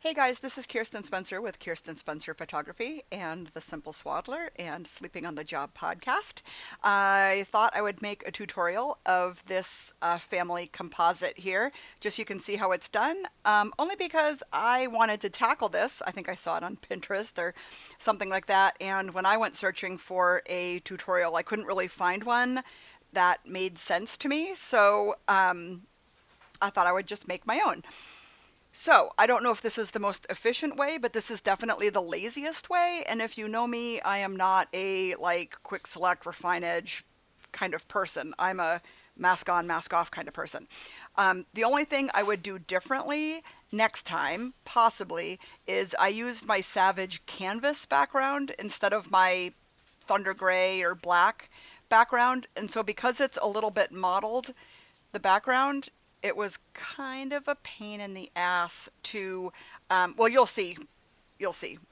Hey guys, this is Kirsten Spencer with Kirsten Spencer Photography and The Simple Swaddler and Sleeping on the Job podcast. I thought I would make a tutorial of this family composite here, just so you can see how it's done, only because I wanted to tackle this. I think I saw it on Pinterest or something like that, and when I went searching for a tutorial, I couldn't really find one that made sense to me, so I thought I would just make my own. So, I don't know if this is the most efficient way, but this is definitely the laziest way. And if you know me, I am not a like quick select, refine edge kind of person. I'm a mask on, mask off kind of person. The only thing I would do differently next time, possibly, is I used my Savage canvas background instead of my thunder gray or black background. And so because it's a little bit mottled, the background, it was kind of a pain in the ass to, well, you'll see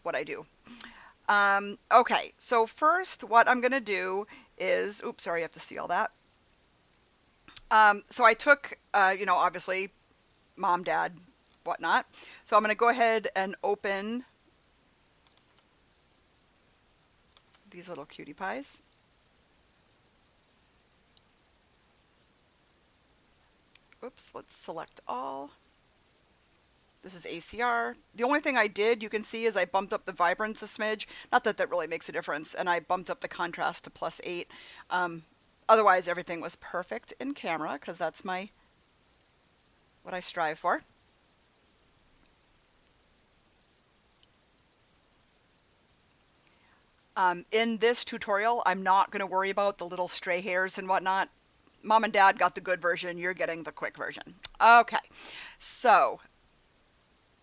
what I do. Okay, so first what I'm going to do is, oops, sorry, you have to see all that. So I took, obviously mom, dad, whatnot. So I'm going to go ahead and open these little cutie pies. Oops, let's select all. This is ACR. The only thing I did, you can see, is I bumped up the vibrance a smidge. Not that that really makes a difference. And I bumped up the contrast to +8. Otherwise, everything was perfect in camera, because that's what I strive for. In this tutorial, I'm not going to worry about the little stray hairs and whatnot. Mom and dad got the good version. You're getting the quick version. Okay, so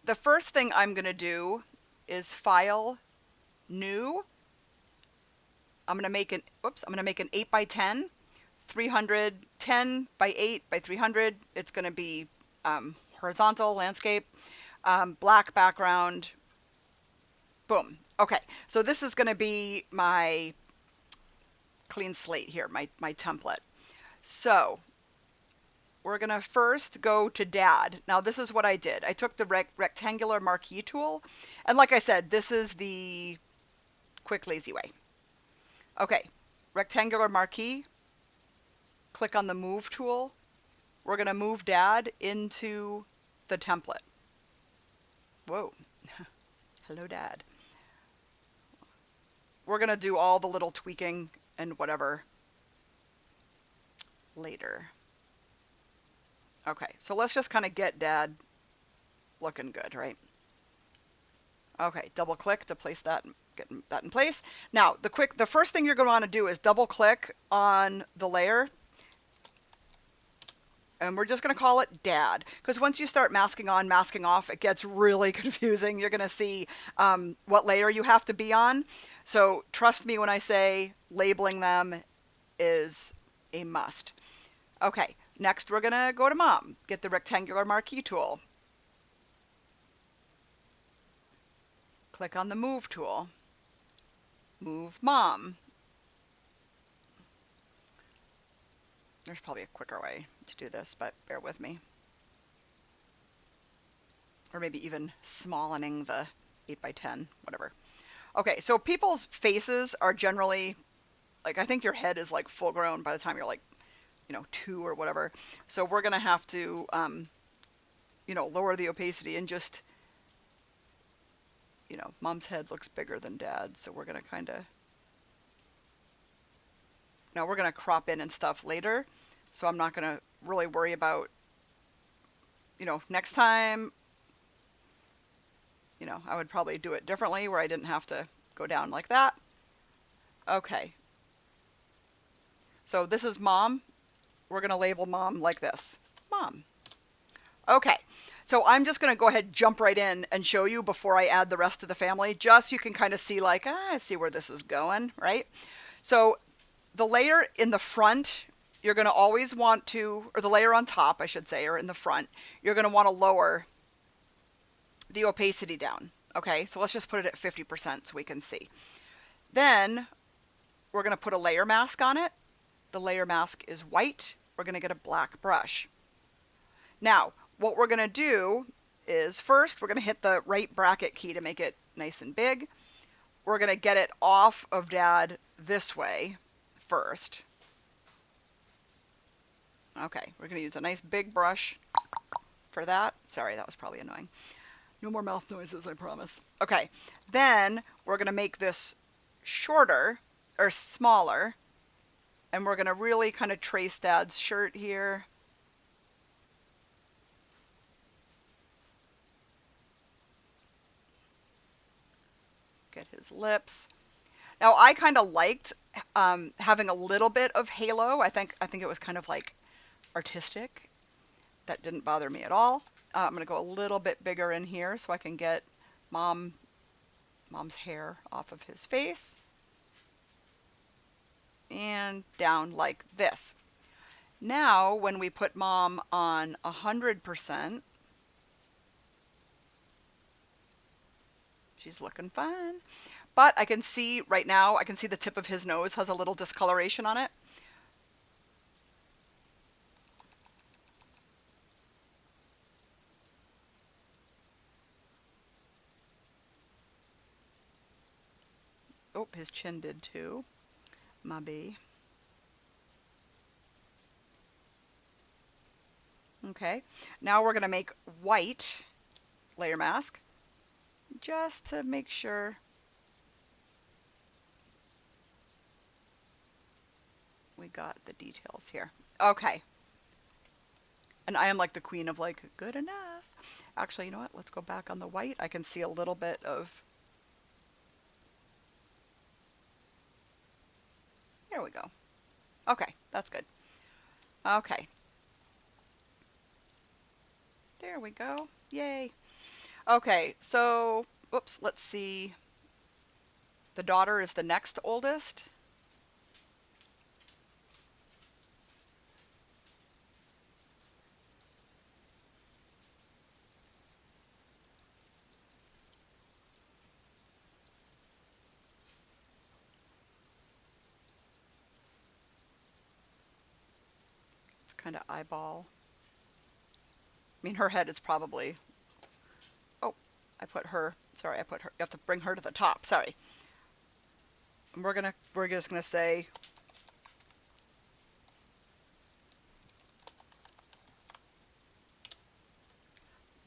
the first thing I'm going to do is File, New. I'm going to make an 8 by 10, 310 by 8 by 300. It's going to be horizontal landscape, black background. Boom. Okay, so this is going to be my clean slate here, my template. So we're going to first go to dad. Now this is what I did. I took the rectangular marquee tool, and like I said, this is the quick lazy way. Okay, rectangular marquee, click on the move tool. We're going to move dad into the template. Whoa. Hello, dad. We're going to do all the little tweaking and whatever later. Okay, so let's just kind of get dad looking good, right? Okay, double click to place that, get that in place. Now, the first thing you're going to want to do is double click on the layer, and we're just going to call it dad, because once you start masking on, masking off, it gets really confusing. You're going to see what layer you have to be on. So trust me when I say labeling them is a must. Okay, next we're going to go to mom, get the rectangular marquee tool. Click on the move tool. Move mom. There's probably a quicker way to do this, but bear with me. Or maybe even smallening the 8 by 10, whatever. Okay, so people's faces are generally, like, I think your head is like full grown by the time you're like, 2 or whatever. So we're going to have to, lower the opacity and just, mom's head looks bigger than dad's. So we're going to kind of, now we're going to crop in and stuff later. So I'm not going to really worry about, next time, I would probably do it differently where I didn't have to go down like that. Okay. So this is mom. We're going to label mom like this. Mom. Okay. So I'm just going to go ahead and jump right in and show you before I add the rest of the family, just so you can kind of see like, I see where this is going, right? So the layer in the front, you're going to always want to, or the layer on top, I should say, or in the front, you're going to want to lower the opacity down. Okay, so let's just put it at 50% so we can see. Then we're going to put a layer mask on it. The layer mask is white. We're going to get a black brush. Now, what we're going to do is first we're going to hit the right bracket key to make it nice and big. We're going to get it off of Dad this way first. Okay, we're going to use a nice big brush for that. Sorry, that was probably annoying. No more mouth noises, I promise. Okay, then we're going to make this shorter or smaller, and we're going to really kind of trace Dad's shirt here. Get his lips. Now I kind of liked having a little bit of halo. I think it was kind of like artistic. That didn't bother me at all. I'm going to go a little bit bigger in here so I can get mom's hair off of his face. And down like this. Now when we put Mom on 100%, she's looking fine. But I can see right now, I can see the tip of his nose has a little discoloration on it. Oh, his chin did too. Maybe. Okay, now we're going to make white layer mask just to make sure we got the details here. Okay. And I am like the queen of like, good enough. Actually, you know what? Let's go back on the white. I can see a little bit of... There we go. Okay, that's good. Okay. There we go. Yay. Okay, so, oops, let's see. The daughter is the next oldest. It's kind of eyeball. I mean, her head is probably... Oh, I put her... Sorry, I put her... You have to bring her to the top. Sorry. And we're just gonna say...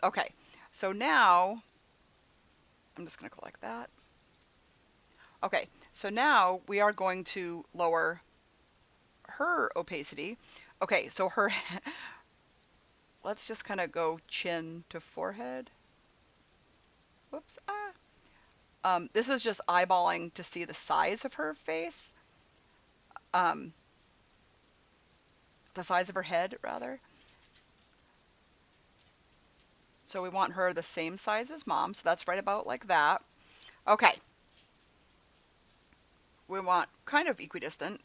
Okay, so now... I'm just gonna go like that. Okay, so now we are going to lower her opacity. Okay, so her... Let's just kind of go chin to forehead. Whoops. This is just eyeballing to see the size of her face. The size of her head, rather. So we want her the same size as Mom, so that's right about like that. Okay. We want kind of equidistant.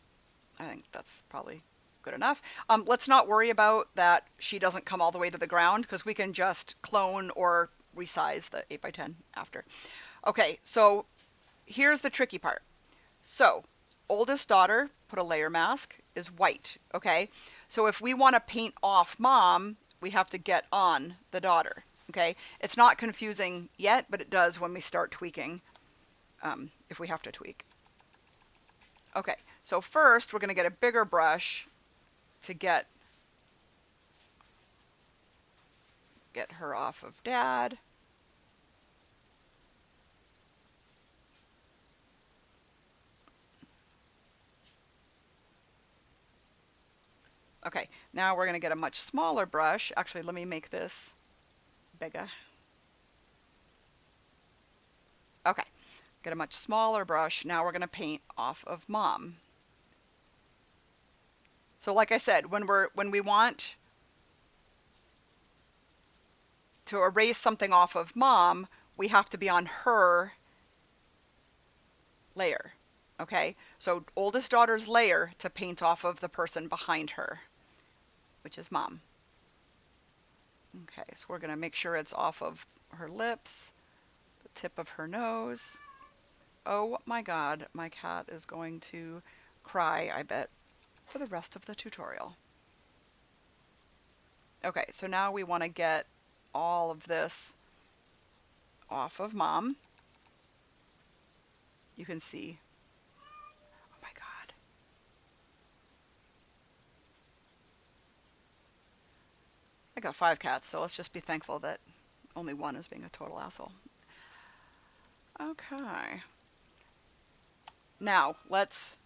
I think that's probably good enough. Let's not worry about that she doesn't come all the way to the ground, because we can just clone or resize the 8x10 after. Okay, so here's the tricky part. So, oldest daughter, put a layer mask, is white, okay? So if we want to paint off Mom, we have to get on the daughter, okay? It's not confusing yet, but it does when we start tweaking, if we have to tweak. Okay, so first we're going to get a bigger brush to get her off of Dad. Okay, now we're going to get a much smaller brush. Actually, let me make this bigger. Okay, get a much smaller brush. Now we're going to paint off of Mom. So like I said, when we want to erase something off of Mom, we have to be on her layer. Okay, so oldest daughter's layer to paint off of the person behind her, which is Mom. Okay, so we're going to make sure it's off of her lips, the tip of her nose. Oh my God, my cat is going to cry, I bet, for the rest of the tutorial. Okay, so now we want to get all of this off of mom. You can see, oh my God. I got 5 cats, so let's just be thankful that only one is being a total asshole. Okay. Now, let's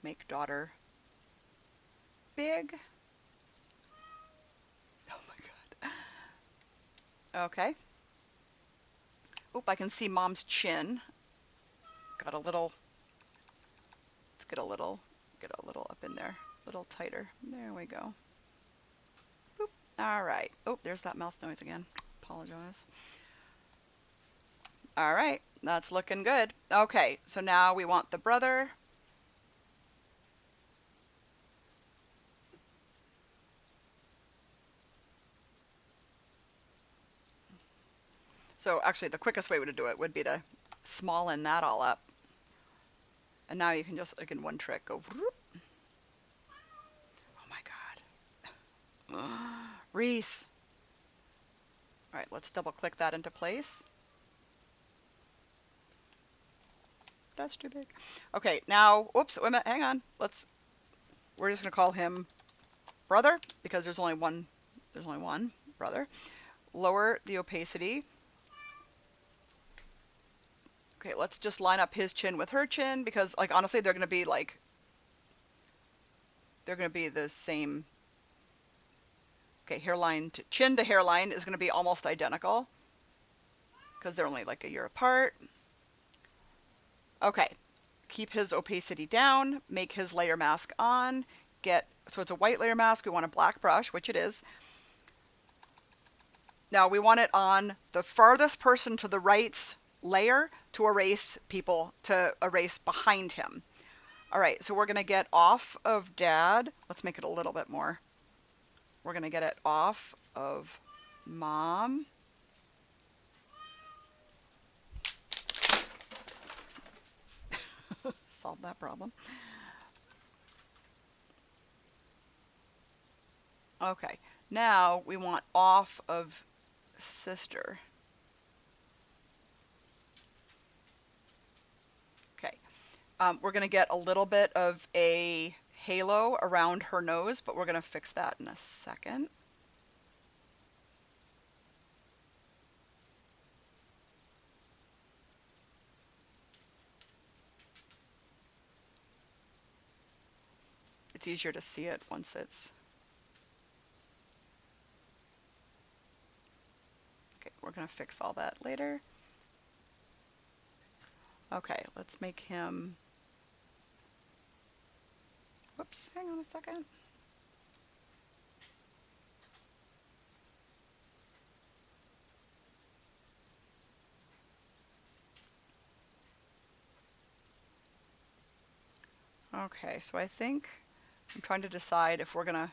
make daughter big. Oh my God. Okay. Oop, I can see mom's chin. Got a little, let's get a little up in there. A little tighter. There we go. Boop. All right. Oh, there's that mouth noise again. Apologize. All right. That's looking good. Okay, so now we want the brother. So actually the quickest way to do it would be to smallen that all up. And now you can just, like in one trick, go whoop. Oh my God. Reese. All right, let's double click that into place. That's too big. Okay, now, whoops, wait a minute, hang on. We're just gonna call him brother because there's only one brother. Lower the opacity. Okay, let's just line up his chin with her chin because, like, honestly, they're gonna be the same. Okay, hairline to chin to hairline is gonna be almost identical because they're only like a year apart. Okay, keep his opacity down, make his layer mask on, so it's a white layer mask, we want a black brush, which it is. Now we want it on the farthest person to the right's layer to erase behind him. All right, so we're gonna get off of dad. Let's make it a little bit more. We're gonna get it off of mom. Solve that problem. Okay, now we want off of sister. Okay, we're going to get a little bit of a halo around her nose, but we're going to fix that in a second. It's easier to see it once it's... Okay, we're going to fix all that later. Okay, let's make him... Whoops, hang on a second. Okay, so I think I'm trying to decide if we're going to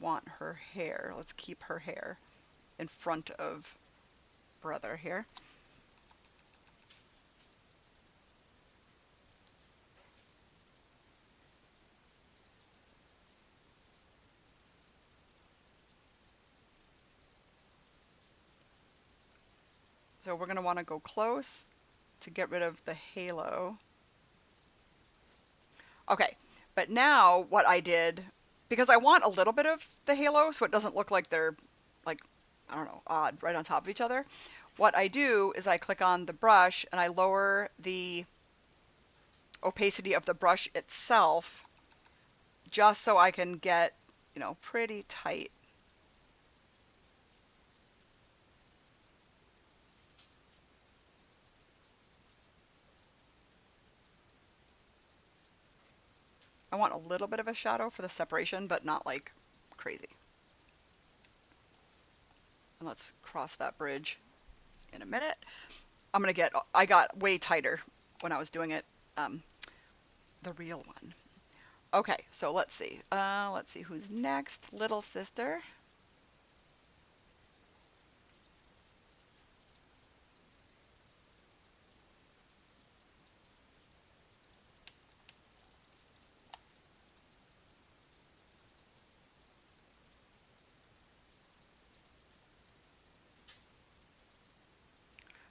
want her hair. Let's keep her hair in front of brother here. So we're going to want to go close to get rid of the halo. Okay, but now what I did, because I want a little bit of the halo so it doesn't look like they're, like, I don't know, odd, right on top of each other, what I do is I click on the brush and I lower the opacity of the brush itself just so I can get, you know, pretty tight. I want a little bit of a shadow for the separation, but not like crazy. And let's cross that bridge in a minute. I got way tighter when I was doing it, the real one. Okay, so let's see who's next. Little sister.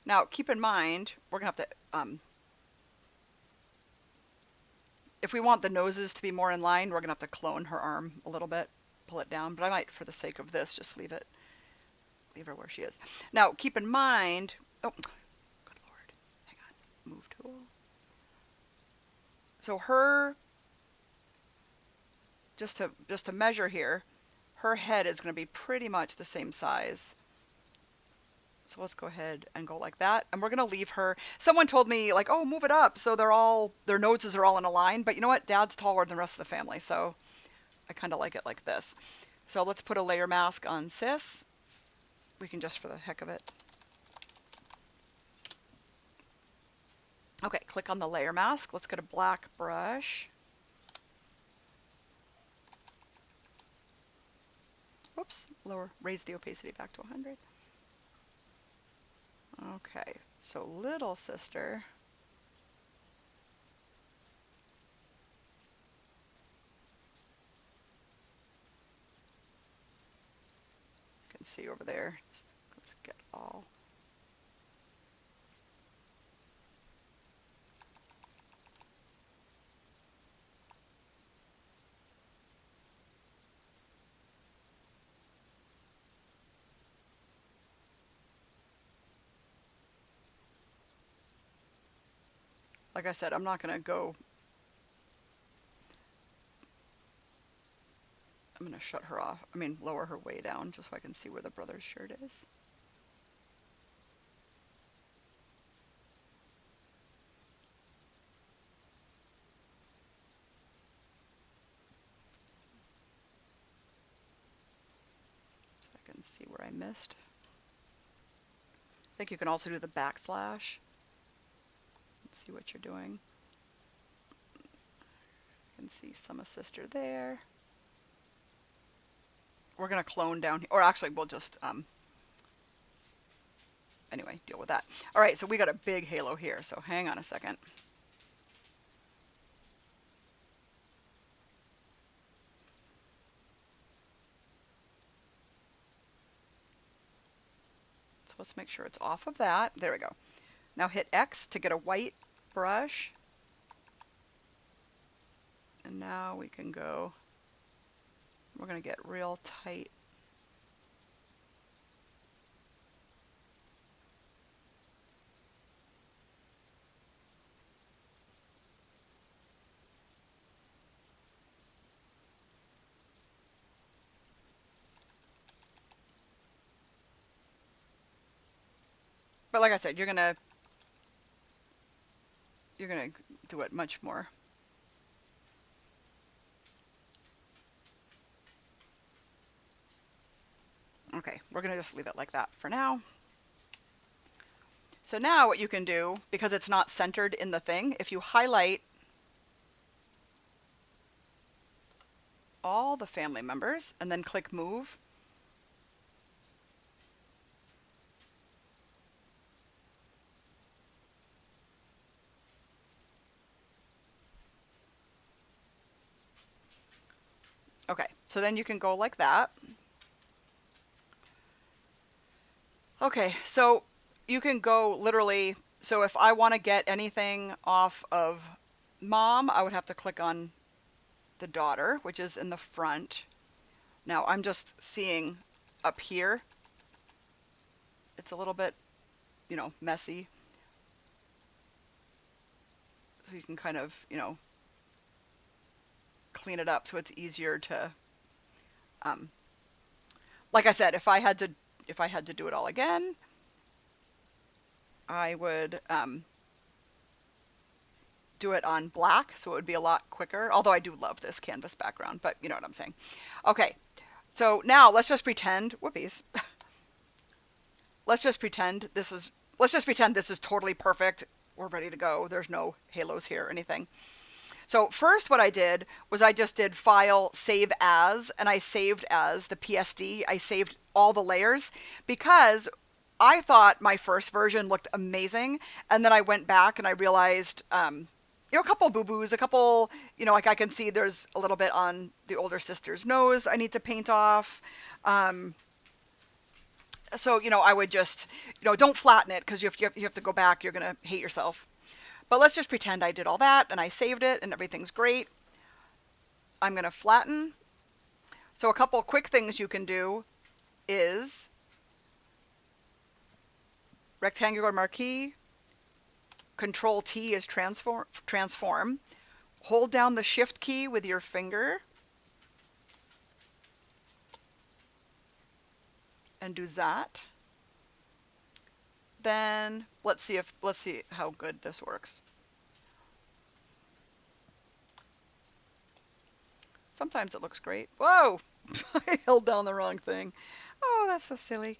Now, keep in mind, we're going to have to, if we want the noses to be more in line, we're going to have to clone her arm a little bit, pull it down. But I might, for the sake of this, just leave her where she is. Now, keep in mind, oh, good Lord, hang on, move tool. So her, just to measure here, her head is going to be pretty much the same size. So let's go ahead and go like that. And we're going to leave her. Someone told me, like, oh, move it up so their noses are all in a line. But you know what? Dad's taller than the rest of the family, so I kind of like it like this. So let's put a layer mask on Sis. We can just for the heck of it. Okay, click on the layer mask. Let's get a black brush. Whoops, raise the opacity back to 100. Okay, so little sister. You can see over there. Let's get all. Like I said, I'm not going to go. I'm going to shut her off. I mean, lower her way down just so I can see where the brother's shirt is. So I can see where I missed. I think you can also do the backslash. Let's see what you're doing. You can see some of sister there. We're going to clone down here. Or actually, we'll just, anyway, deal with that. All right, so we got a big halo here. So hang on a second. So let's make sure it's off of that. There we go. Now hit X to get a white brush. And now we can go, we're going to get real tight. But like I said, you're gonna do it much more. Okay, we're gonna just leave it like that for now. So now what you can do, because it's not centered in the thing, if you highlight all the family members and then click move, okay, so then you can go like that. Okay, so you can go literally, so if I want to get anything off of mom, I would have to click on the daughter, which is in the front. Now I'm just seeing up here, it's a little bit, you know, messy. So you can kind of, you know, clean it up so it's easier to, like I said, if I had to do it all again, I would do it on black, so it would be a lot quicker. Although I do love this canvas background, but you know what I'm saying. Okay, so now let's just pretend, whoopies. Let's just pretend this is totally perfect. We're ready to go. There's no halos here or anything. So first what I did was I just did File, Save As, and I saved as the PSD. I saved all the layers because I thought my first version looked amazing. And then I went back and I realized, you know, a couple boo-boos, a couple, you know, like I can see there's a little bit on the older sister's nose I need to paint off. So, I would just, don't flatten it because you have to go back. You're going to hate yourself. But let's just pretend I did all that and I saved it and everything's great. I'm going to flatten. So a couple quick things you can do is rectangular marquee, Control T is transform. Hold down the Shift key with your finger and do that. Then let's see how good this works. Sometimes it looks great. Whoa! I held down the wrong thing. Oh, that's so silly.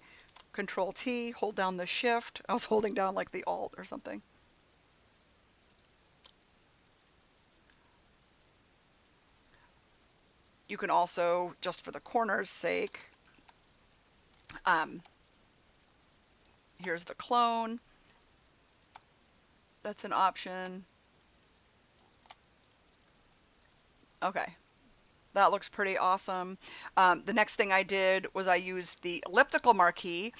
Control T, hold down the Shift. I was holding down like the Alt or something. You can also, just for the corner's sake, here's the clone. That's an option. Okay. That looks pretty awesome. The next thing I did was I used the elliptical marquee.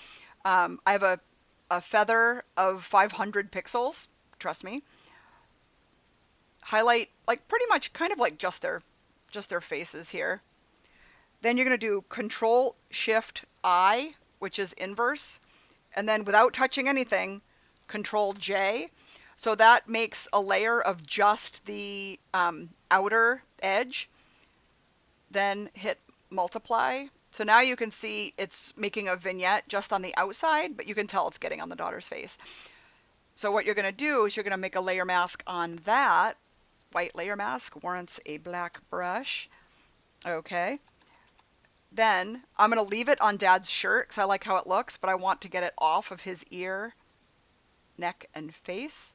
I have a feather of 500 pixels, trust me. Highlight like pretty much kind of like just their faces here. Then you're going to do Control Shift I, which is inverse, and then without touching anything, Control J. So that makes a layer of just the outer edge. Then hit multiply. So now you can see it's making a vignette just on the outside, but you can tell it's getting on the daughter's face. So what you're going to do is you're going to make a layer mask on that. White layer mask warrants a black brush. Okay. Then I'm going to leave it on Dad's shirt because I like how it looks, but I want to get it off of his ear, neck, and face.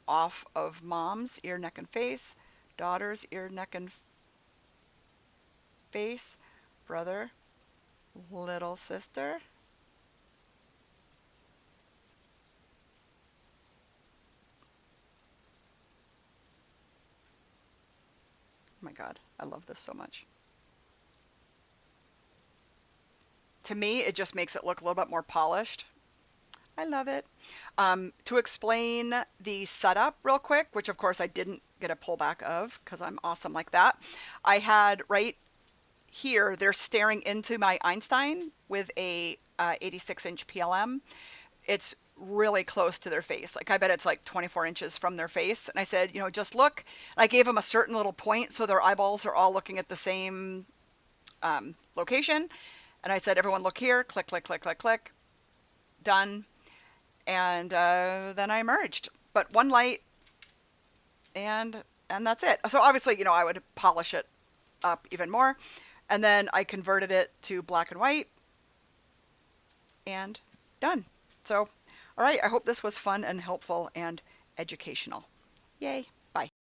Off of Mom's ear, neck, and face. Daughter's ear, neck, and face. Brother. Little sister. Oh my God, I love this so much. To me, it just makes it look a little bit more polished. I love it. To explain the setup real quick, which of course I didn't get a pullback of because I'm awesome like that. I had right here, they're staring into my Einstein with a 86-inch PLM. It's really close to their face. Like I bet it's like 24 inches from their face. And I said, just look. And I gave them a certain little point so their eyeballs are all looking at the same location. And I said, everyone look here. Click, click, click, click, click. Done. And then I merged. But one light, and that's it. So obviously, I would polish it up even more. And then I converted it to black and white. And done. So, all right, I hope this was fun and helpful and educational. Yay.